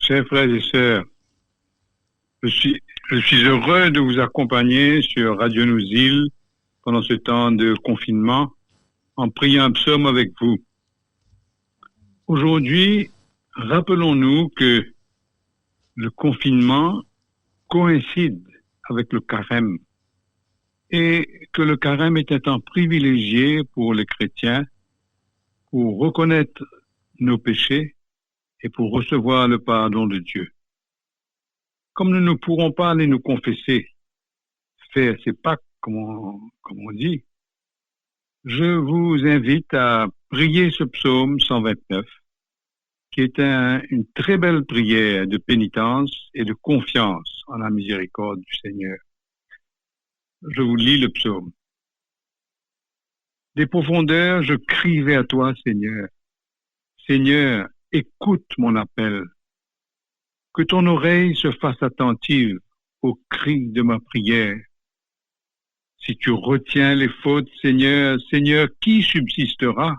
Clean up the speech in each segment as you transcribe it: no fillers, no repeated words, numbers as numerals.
Chers frères et sœurs, je suis heureux de vous accompagner sur Radio Nous-Île pendant ce temps de confinement en priant un psaume avec vous. Aujourd'hui, rappelons-nous que le confinement coïncide avec le carême et que le carême est un temps privilégié pour les chrétiens pour reconnaître nos péchés et pour recevoir le pardon de Dieu. Comme nous ne pourrons pas aller nous confesser, faire ces Pâques, comme on dit, je vous invite à prier ce psaume 129, qui est une très belle prière de pénitence et de confiance en la miséricorde du Seigneur. Je vous lis le psaume. Des profondeurs, je crie vers toi, Seigneur. Seigneur, écoute mon appel. Que ton oreille se fasse attentive au cri de ma prière. Si tu retiens les fautes, Seigneur, Seigneur, qui subsistera?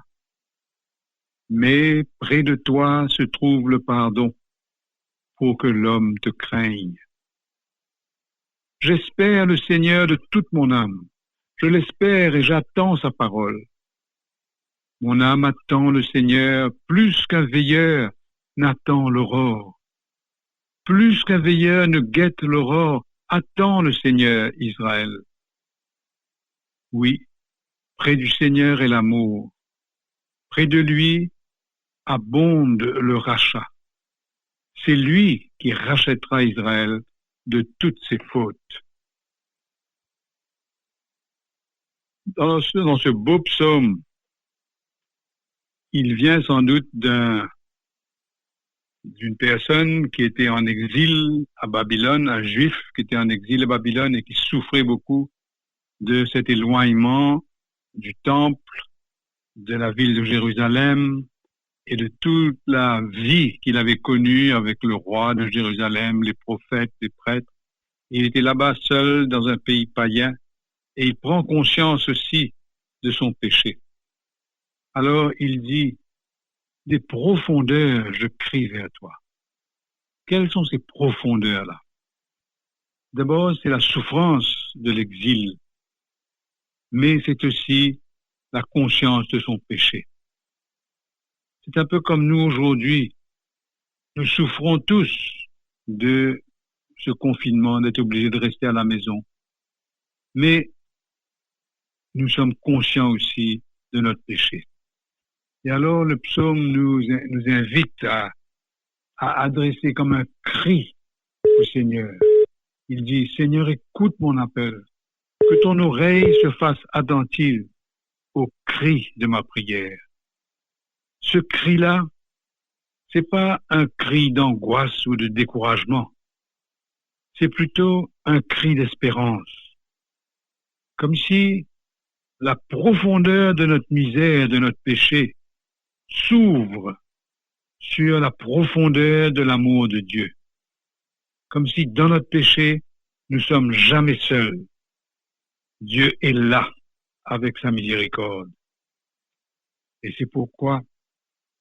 Mais près de toi se trouve le pardon pour que l'homme te craigne. J'espère le Seigneur de toute mon âme. Je l'espère et j'attends sa parole. Mon âme attend le Seigneur plus qu'un veilleur n'attend l'aurore. Plus qu'un veilleur ne guette l'aurore, attend le Seigneur Israël. Oui, près du Seigneur est l'amour. Près de lui abonde le rachat. C'est lui qui rachètera Israël de toutes ses fautes. Dans ce beau psaume, il vient sans doute d'une personne qui était en exil à Babylone, un juif qui était en exil à Babylone et qui souffrait beaucoup de cet éloignement du temple, de la ville de Jérusalem et de toute la vie qu'il avait connue avec le roi de Jérusalem, les prophètes, les prêtres. Il était là-bas seul dans un pays païen et il prend conscience aussi de son péché. Alors il dit, des profondeurs, je crie vers toi. Quelles sont ces profondeurs-là? D'abord, c'est la souffrance de l'exil, mais c'est aussi la conscience de son péché. C'est un peu comme nous aujourd'hui. Nous souffrons tous de ce confinement, d'être obligés de rester à la maison. Mais nous sommes conscients aussi de notre péché. Et alors, le psaume nous invite à adresser comme un cri au Seigneur. Il dit, Seigneur, écoute mon appel. Que ton oreille se fasse attentive au cri de ma prière. Ce cri-là, c'est pas un cri d'angoisse ou de découragement. C'est plutôt un cri d'espérance. Comme si la profondeur de notre misère, de notre péché, s'ouvre sur la profondeur de l'amour de Dieu. Comme si dans notre péché, nous sommes jamais seuls. Dieu est là avec sa miséricorde. Et c'est pourquoi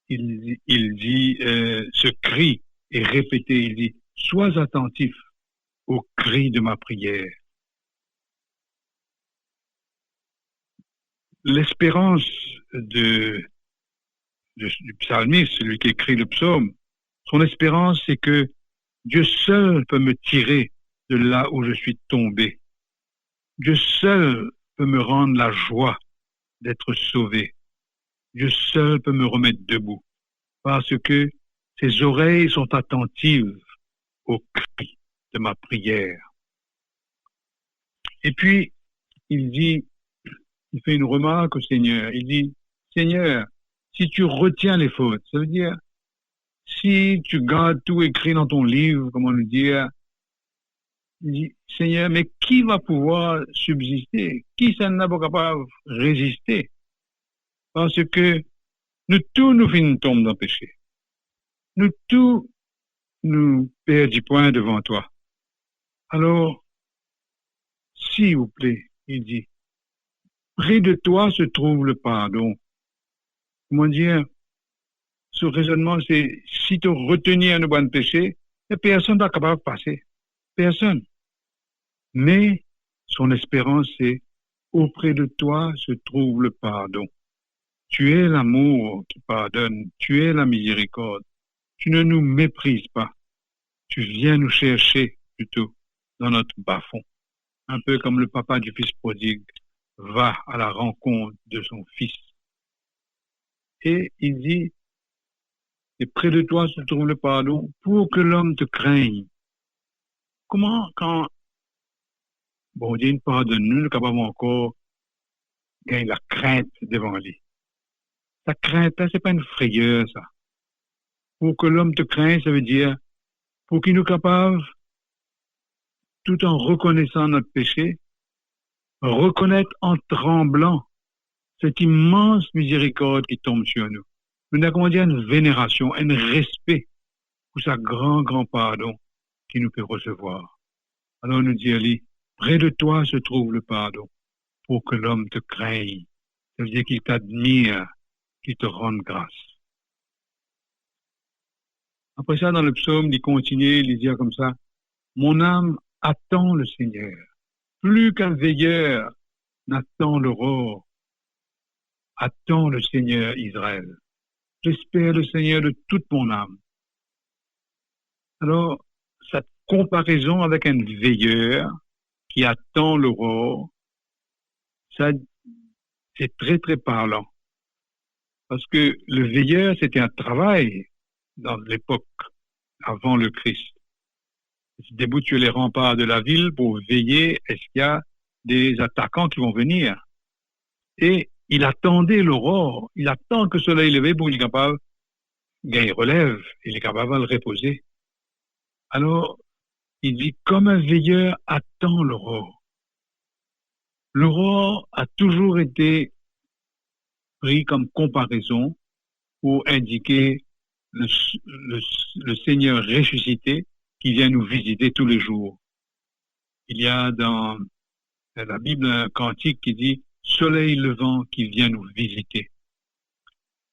il dit, ce cri est répété, il dit, sois attentif au cri de ma prière. L'espérance du psalmiste, celui qui écrit le psaume, son espérance, c'est que Dieu seul peut me tirer de là où je suis tombé. Dieu seul peut me rendre la joie d'être sauvé. Dieu seul peut me remettre debout, parce que ses oreilles sont attentives au cri de ma prière. Et puis, il fait une remarque au Seigneur. Il dit, Seigneur, si tu retiens les fautes, ça veut dire, si tu gardes tout écrit dans ton livre, comment le dire, il dit, Seigneur, mais qui va pouvoir subsister? Qui ça n'est pas capable de résister? Parce que nous tous nous finissons dans le péché. Nous tous nous perdons du point devant toi. Alors, s'il vous plaît, il dit, près de toi se trouve le pardon. Comment dire? ce raisonnement, c'est si tu retenir un bon péché, personne n'est capable de passer. Personne. Mais son espérance, c'est auprès de toi se trouve le pardon. Tu es l'amour qui pardonne. Tu es la miséricorde. Tu ne nous méprises pas. Tu viens nous chercher plutôt dans notre bas-fond. Un peu comme le papa du fils prodigue va à la rencontre de son fils. Et il dit, et près de toi se trouve le pardon pour que l'homme te craigne. Comment, quand bon Dieu nous pardonne, nous ne capable encore gagner la crainte devant lui. La crainte, là, c'est pas une frayeur, ça. Pour que l'homme te craigne, ça veut dire pour qu'il nous capable, tout en reconnaissant notre péché, reconnaître en tremblant cette immense miséricorde qui tombe sur nous. Nous avons, comment dire, une vénération, un respect pour sa grand pardon qui nous peut recevoir. Alors nous dit Ali, près de toi se trouve le pardon pour que l'homme te craigne. Ça veut dire qu'il t'admire, qu'il te rende grâce. Après ça, dans le psaume, il continue, il dit comme ça, mon âme attend le Seigneur, plus qu'un veilleur n'attend l'aurore. Attends le Seigneur Israël. J'espère le Seigneur de toute mon âme. Alors, cette comparaison avec un veilleur qui attend l'aurore, ça, c'est très parlant. Parce que le veilleur, c'était un travail dans l'époque avant le Christ. Il se déboute sur les remparts de la ville pour veiller, est-ce qu'il y a des attaquants qui vont venir. Et il attendait l'aurore, il attend que le soleil levé pour qu'il est capable de gagner relève, il est capable de le reposer. Alors, il dit, comme un veilleur attend l'aurore. L'aurore a toujours été pris comme comparaison pour indiquer le Seigneur ressuscité qui vient nous visiter tous les jours. Il y a dans la Bible un cantique qui dit « Soleil levant qui vient nous visiter ».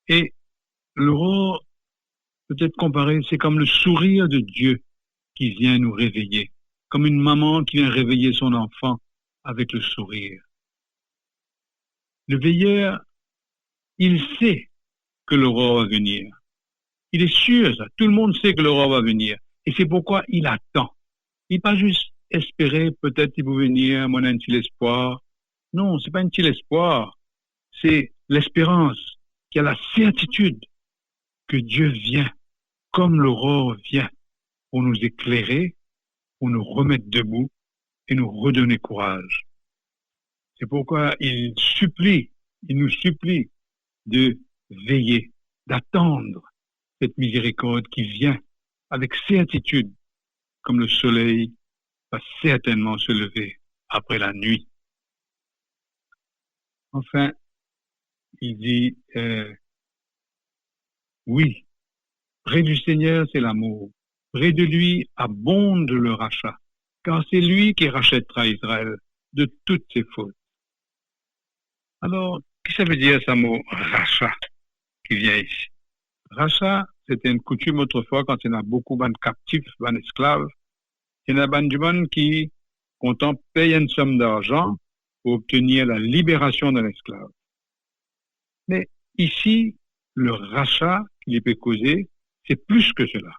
Et l'aurore, peut-être comparé, c'est comme le sourire de Dieu qui vient nous réveiller, comme une maman qui vient réveiller son enfant avec le sourire. Le veilleur, il sait que l'aurore va venir. Il est sûr, ça. Tout le monde sait que l'aurore va venir. Et c'est pourquoi il attend. Il n'est pas juste espérer, peut-être qu'il va venir, moi, un petit espoir. Non, c'est pas un petit espoir. C'est l'espérance, qui a la certitude que Dieu vient, comme l'aurore vient, pour nous éclairer, pour nous remettre debout et nous redonner courage. C'est pourquoi il nous supplie de veiller, d'attendre cette miséricorde qui vient avec certitude, comme le soleil va certainement se lever après la nuit. Enfin, il dit, oui, près du Seigneur, c'est l'amour. Près de lui abonde le rachat, car c'est lui qui rachètera Israël de toutes ses fautes. Alors, qu'est-ce que ça veut dire ce mot rachat qui vient ici? Rachat, c'était une coutume autrefois quand il y en a beaucoup de captifs, d'esclaves. Il y en a du monde qui, content, paye une somme d'argent pour obtenir la libération d'un esclave. Mais ici, le rachat qu'il peut causer, c'est plus que cela.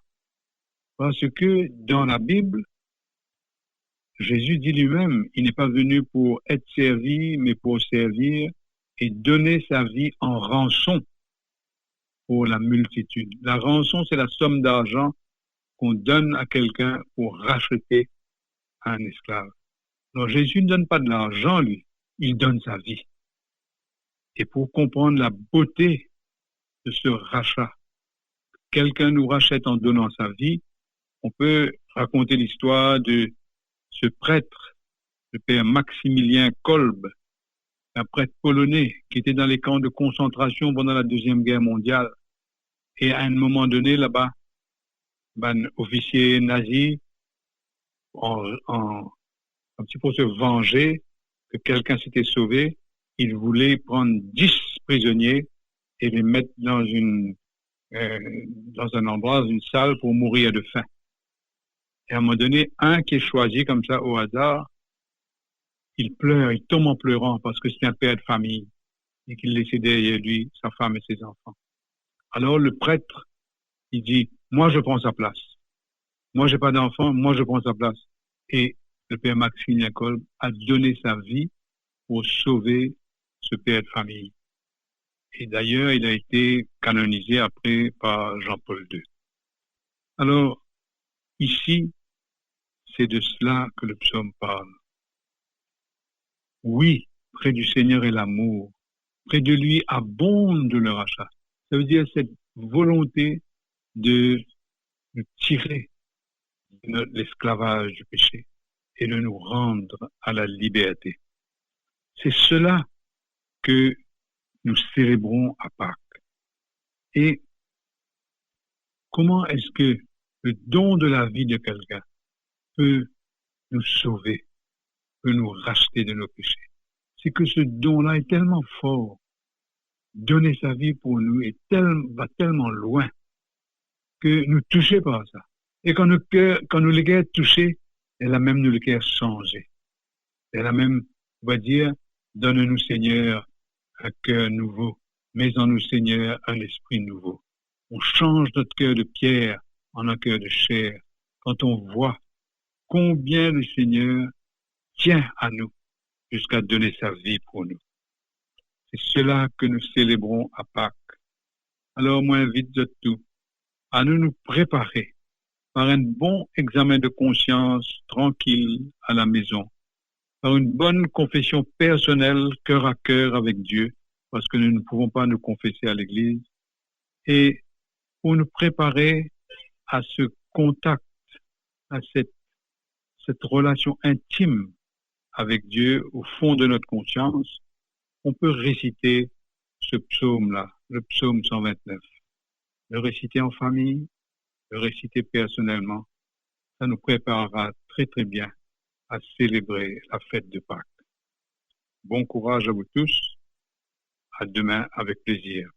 Parce que dans la Bible, Jésus dit lui-même, il n'est pas venu pour être servi, mais pour servir et donner sa vie en rançon pour la multitude. La rançon, c'est la somme d'argent qu'on donne à quelqu'un pour racheter un esclave. Alors Jésus ne donne pas de l'argent, lui, il donne sa vie. Et pour comprendre la beauté de ce rachat, quelqu'un nous rachète en donnant sa vie, on peut raconter l'histoire de ce prêtre, le père Maximilien Kolbe, un prêtre polonais qui était dans les camps de concentration pendant la Deuxième Guerre mondiale. Et à un moment donné, là-bas, un officier nazi, un petit peu pour se venger que quelqu'un s'était sauvé, il voulait prendre 10 prisonniers et les mettre dans une dans un endroit, dans une salle pour mourir de faim. Et à un moment donné, un qui est choisi comme ça au hasard, il pleure, il tombe en pleurant parce que c'est un père de famille et qu'il laissait derrière lui sa femme et ses enfants. Alors le prêtre, il dit, moi je prends sa place. Moi j'ai pas d'enfant, moi je prends sa place. Et le père Maxime Jacob a donné sa vie pour sauver ce père de famille. Et d'ailleurs, il a été canonisé après par Jean-Paul II. Alors, ici, c'est de cela que le psaume parle. Oui, près du Seigneur est l'amour. Près de lui abonde le rachat. Ça veut dire cette volonté de nous tirer de l'esclavage du péché et de nous rendre à la liberté. C'est cela que nous célébrons à Pâques. Et comment est-ce que le don de la vie de quelqu'un peut nous sauver, peut nous racheter de nos péchés? C'est que ce don-là est tellement fort, donner sa vie pour nous va tellement loin que nous touchons par ça. Et quand nous les cœurs touchés, elle a même nous le cœur changé. Elle a même, on va dire, donne-nous Seigneur un cœur nouveau, mets en nous Seigneur un esprit nouveau. On change notre cœur de pierre en un cœur de chair quand on voit combien le Seigneur tient à nous jusqu'à donner sa vie pour nous. C'est cela que nous célébrons à Pâques. Alors moi invite de tout à nous préparer par un bon examen de conscience tranquille à la maison, par une bonne confession personnelle cœur à cœur avec Dieu, parce que nous ne pouvons pas nous confesser à l'église, et pour nous préparer à ce contact, à cette relation intime avec Dieu au fond de notre conscience, on peut réciter ce psaume-là, le psaume 129. Le réciter en famille, le réciter personnellement, ça nous préparera très très bien à célébrer la fête de Pâques. Bon courage à vous tous, à demain avec plaisir.